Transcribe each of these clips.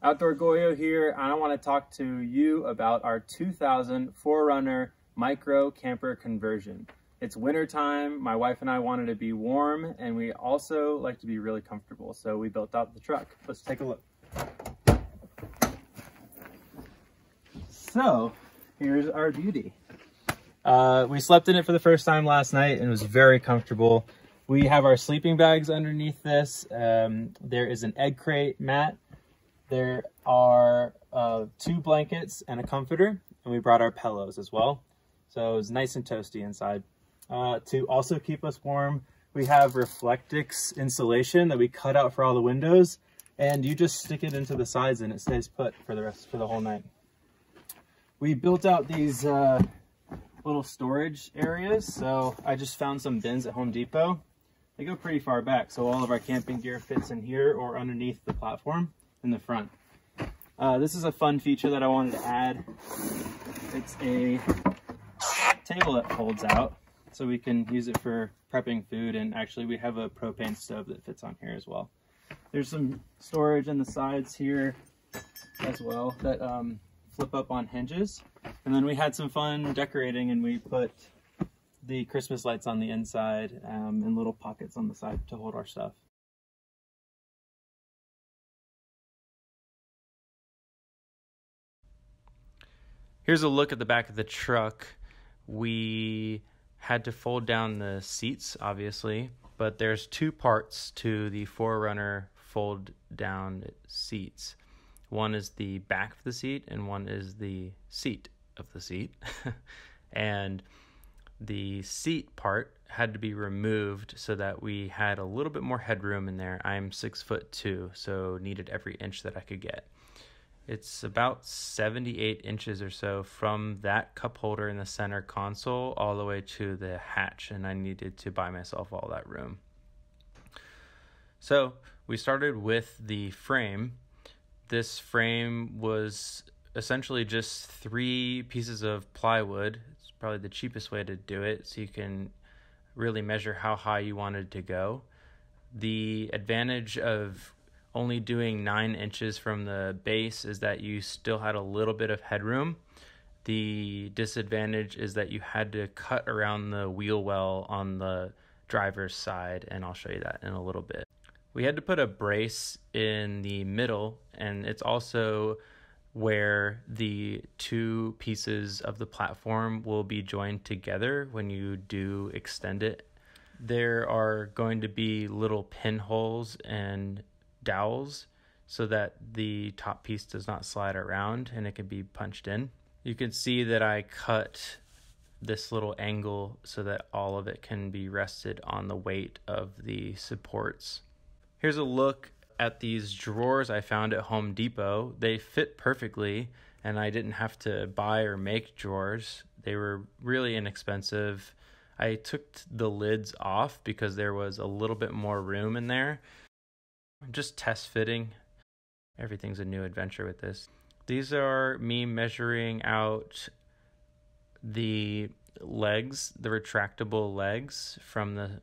Outdoor Goyo here, and I want to talk to you about our 2000 4Runner micro camper conversion. It's winter time, my wife and I wanted to be warm, and we also like to be really comfortable, so we built out the truck. Let's take a look. So, here's our beauty. We slept in it for the first time last night, and it was very comfortable. We have our sleeping bags underneath this. There is an egg crate mat. There are 2 blankets and a comforter, and we brought our pillows as well. So it was nice and toasty inside. To also keep us warm, we have Reflectix insulation that we cut out for all the windows, and you just stick it into the sides and it stays put for the whole night. We built out these little storage areas, so I just found some bins at Home Depot. They go pretty far back, so all of our camping gear fits in here or underneath the platform in the front. This is a fun feature that I wanted to add. It's a table that folds out, so we can use it for prepping food, and actually we have a propane stove that fits on here as well. There's some storage on the sides here as well that flip up on hinges. And then we had some fun decorating, and we put the Christmas lights on the inside and little pockets on the side to hold our stuff. Here's a look at the back of the truck. We had to fold down the seats, obviously, but there's 2 parts to the 4Runner fold down seats. One is the back of the seat and one is the seat of the seat. And the seat part had to be removed so that we had a little bit more headroom in there. I'm 6'2", so needed every inch that I could get. It's about 78 inches or so from that cup holder in the center console all the way to the hatch, and I needed to buy myself all that room. So we started with the frame. This frame was essentially just 3 pieces of plywood. It's probably the cheapest way to do it, so you can really measure how high you wanted to go. The advantage of only doing 9 inches from the base is that you still had a little bit of headroom. The disadvantage is that you had to cut around the wheel well on the driver's side, and I'll show you that in a little bit. We had to put a brace in the middle, and it's also where the 2 pieces of the platform will be joined together when you do extend it. There are going to be little pinholes and dowels so that the top piece does not slide around and it can be punched in. You can see that I cut this little angle so that all of it can be rested on the weight of the supports. Here's a look at these drawers I found at Home Depot. They fit perfectly, and I didn't have to buy or make drawers. They were really inexpensive. I took the lids off because there was a little bit more room in there. I'm just test fitting. Everything's a new adventure with this. These are me measuring out the legs, the retractable legs from the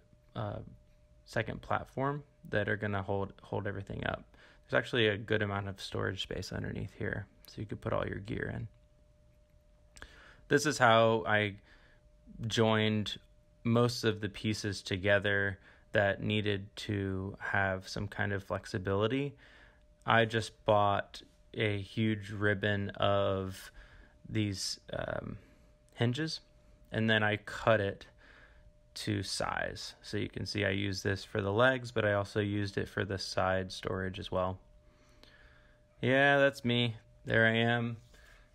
second platform that are going to hold everything up. There's actually a good amount of storage space underneath here, so you could put all your gear in. This is how I joined most of the pieces together that needed to have some kind of flexibility. I just bought a huge ribbon of these hinges, and then I cut it to size. So you can see I used this for the legs, but I also used it for the side storage as well. Yeah, that's me. There I am,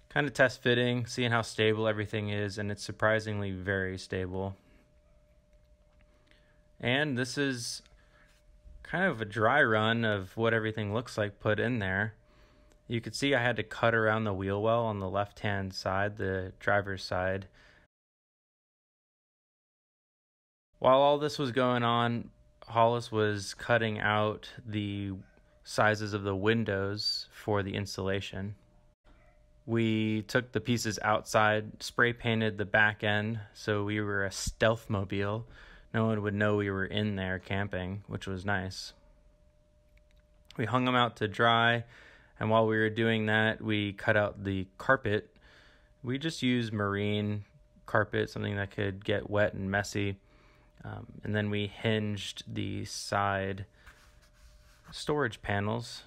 kind of test fitting, seeing how stable everything is, and it's surprisingly very stable. And this is kind of a dry run of what everything looks like put in there. You could see I had to cut around the wheel well on the left-hand side, the driver's side. While all this was going on, Hollis was cutting out the sizes of the windows for the installation. We took the pieces outside, spray painted the back end, so we were a stealth mobile. No one would know we were in there camping, which was nice. We hung them out to dry, And while we were doing that, we cut out the carpet. We just used marine carpet, something that could get wet and messy. And then we hinged the side storage panels.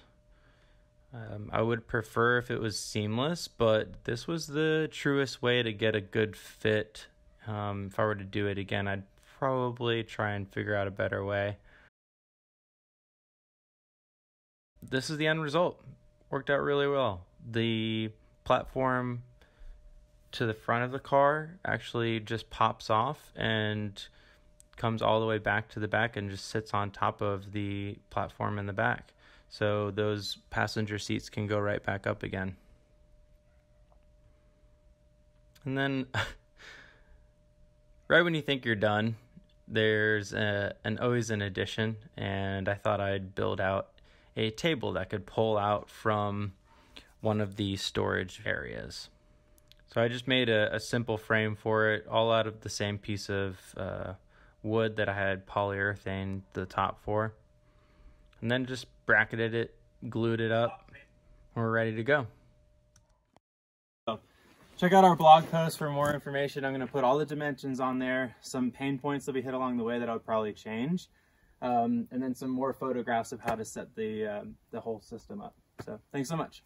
I would prefer if it was seamless, but this was the truest way to get a good fit. If I were to do it again, I'd probably try and figure out a better way. This is the end result. Worked out really well. The platform to the front of the car actually just pops off and comes all the way back to the back and just sits on top of the platform in the back. So those passenger seats can go right back up again. And then right when you think you're done, there's always an addition, and I thought I'd build out a table that could pull out from one of the storage areas. So I just made a simple frame for it, all out of the same piece of wood that I had polyurethane the top for. And then just bracketed it, glued it up, and we're ready to go. Check out our blog post for more information. I'm going to put all the dimensions on there, some pain points that we hit along the way that I would probably change, and then some more photographs of how to set the whole system up. So thanks so much.